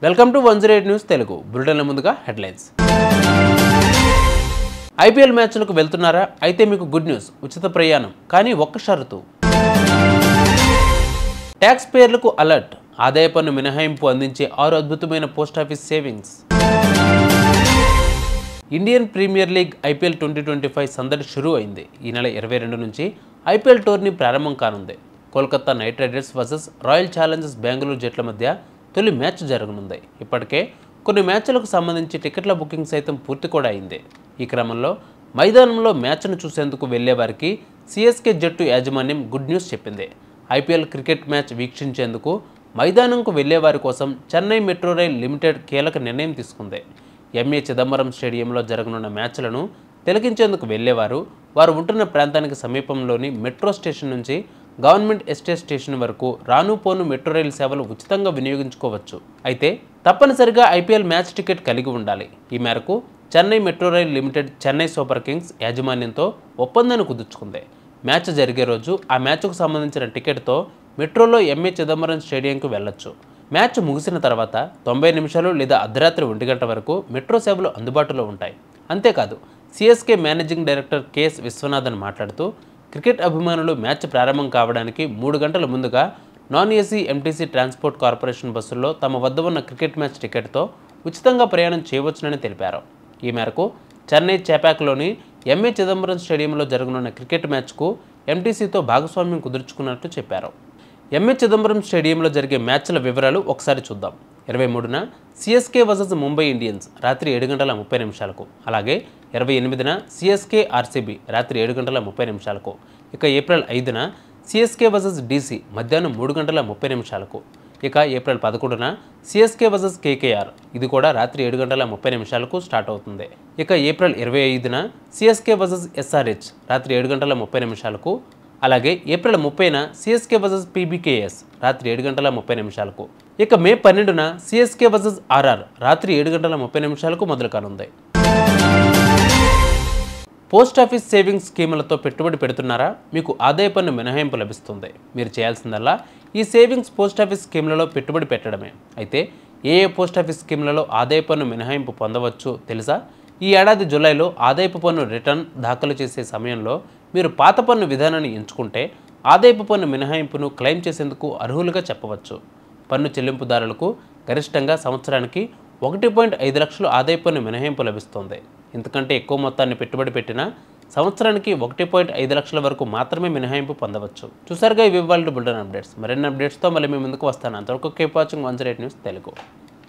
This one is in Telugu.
వెల్కమ్ టు 108 న్యూస్ తెలుగు బులెటిన్ల ముందుగా హెడ్లైన్స్. ఐపీఎల్ మ్యాచ్లకు వెళ్తున్నారా? అయితే మీకు గుడ్ న్యూస్, ఉచిత ప్రయాణం, కానీ ఒక్క షరతు. ట్యాక్స్ పేర్లకు అలర్ట్, ఆదాయ పన్ను మినహాయింపు అందించే 6 అద్భుతమైన post office savings. Indian premier league IPL 2025 సందడి షురూ అయింది. ఈ నెల 22 నుంచి ఐపీఎల్ టోర్నీ ప్రారంభం కానుంది. Kolkata night riders versus royal Challengers Bengaluru జట్ల మధ్య తొలి మ్యాచ్ జరగనుంది. ఇప్పటికే కొన్ని మ్యాచ్లకు సంబంధించి టికెట్ల బుకింగ్ సైతం పూర్తి కూడా అయింది. ఈ క్రమంలో మైదానంలో మ్యాచ్ను చూసేందుకు వెళ్లే వారికి సిఎస్కే జట్టు యాజమాన్యం గుడ్ న్యూస్ చెప్పింది. ఐపీఎల్ క్రికెట్ మ్యాచ్ వీక్షించేందుకు మైదానంకు వెళ్లే వారి కోసం చెన్నై మెట్రో రైల్ లిమిటెడ్ కీలక నిర్ణయం తీసుకుంది. ఎంఏ చిదంబరం స్టేడియంలో జరగనున్న మ్యాచ్లను తిలకించేందుకు వెళ్లేవారు వారు ఉంటున్న ప్రాంతానికి సమీపంలోని మెట్రో స్టేషన్ నుంచి గవర్నమెంట్ ఎస్టేట్ స్టేషన్ వరకు రాను పోను మెట్రో రైలు సేవలు ఉచితంగా వినియోగించుకోవచ్చు. అయితే తప్పనిసరిగా ఐపీఎల్ మ్యాచ్ టికెట్ కలిగి ఉండాలి. ఈ మేరకు Chennai metro rail limited Chennai super kings యాజమాన్యంతో ఒప్పందాన్ని కుదుర్చుకుంది. మ్యాచ్ జరిగే రోజు ఆ మ్యాచ్కు సంబంధించిన టికెట్తో మెట్రోలో ఎంఏ చిదంబరం స్టేడియంకు వెళ్లొచ్చు. మ్యాచ్ ముగిసిన తర్వాత 90 నిమిషాలు లేదా అర్ధరాత్రి 1 గంట వరకు మెట్రో సేవలు అందుబాటులో ఉంటాయి. అంతేకాదు, CSK managing director KS Viswanathan మాట్లాడుతూ క్రికెట్ అభిమానులు మ్యాచ్ ప్రారంభం కావడానికి 3 గంటల ముందుగా non AC MTC transport corporation బస్సుల్లో తమ వద్ద ఉన్న క్రికెట్ మ్యాచ్ టికెట్తో ఉచితంగా ప్రయాణం చేయవచ్చునని తెలిపారు. ఈ మేరకు చెన్నై చేపాక్లోని ఎంఏ చిదంబరం స్టేడియంలో జరగనున్న క్రికెట్ మ్యాచ్కు ఎంటీసీతో భాగస్వామ్యం కుదుర్చుకున్నట్లు చెప్పారు. ఎంఏ చిదంబరం స్టేడియంలో జరిగే మ్యాచ్ల వివరాలు ఒకసారి చూద్దాం. 23న సిఎస్కే వర్సెస్ ముంబై ఇండియన్స్ రాత్రి 7 గంటల 30 నిమిషాలకు, అలాగే 28న సిఎస్కే ఆర్సీబీ రాత్రి 7 గంటల 30 నిమిషాలకు, ఇక ఏప్రిల్ 5న సిఎస్కే వర్సెస్ డీసీ మధ్యాహ్నం 3 గంటల 30 నిమిషాలకు, ఇక ఏప్రిల్ 11న సిఎస్కే వర్సెస్ కేకేఆర్ ఇది కూడా రాత్రి 7 గంటల 30 నిమిషాలకు స్టార్ట్ అవుతుంది. ఇక ఏప్రిల్ 25న సిఎస్కే వర్సెస్ ఎస్ఆర్హెచ్ రాత్రి 7 గంటల 30 నిమిషాలకు, అలాగే ఏప్రిల్ 30న సిఎస్కే వర్సెస్ పీబీకేఎస్ రాత్రి 7 గంటల 30 నిమిషాలకు, ఇక మే 12న సిఎస్కే వర్సెస్ ఆర్ఆర్ రాత్రి 7 గంటల 30 నిమిషాలకు మొదలు కానుంది. పోస్టాఫీస్ సేవింగ్స్ స్కీములతో పెట్టుబడి పెడుతున్నారా? మీకు ఆదాయ పన్ను మినహాయింపు లభిస్తుంది. మీరు చేయాల్సిందల్లా ఈ సేవింగ్స్ పోస్టాఫీస్ స్కీములలో పెట్టుబడి పెట్టడమే. అయితే ఏ పోస్టాఫీస్ స్కీములలో ఆదాయ పన్ను మినహాయింపు పొందవచ్చు తెలుసా? ఈ ఏడాది జూలైలో ఆదాయపు పన్ను రిటర్న్ దాఖలు చేసే సమయంలో మీరు పాత పన్ను విధానాన్ని ఎంచుకుంటే ఆదాయపు పన్ను మినహాయింపును క్లెయిమ్ చేసేందుకు అర్హులుగా చెప్పవచ్చు. పన్ను చెల్లింపుదారులకు గరిష్టంగా సంవత్సరానికి 1.5 లక్షలు ఆదాయ పన్ను మినహాయింపు లభిస్తుంది. ఇంతకంటే ఎక్కువ మొత్తాన్ని పెట్టుబడి పెట్టినా సంవత్సరానికి 1.5 లక్షల వరకు మాత్రమే మినహాయింపు పొందవచ్చు. చూసారుగా ఇవి ఇవాళ బులెటిన్ అప్డేట్స్. మరిన్ని అప్డేట్స్తో మళ్ళీ మీ ముందుకు వస్తాను. అంతవరకు కీప్ వాచింగ్ 108 న్యూస్ తెలుగు.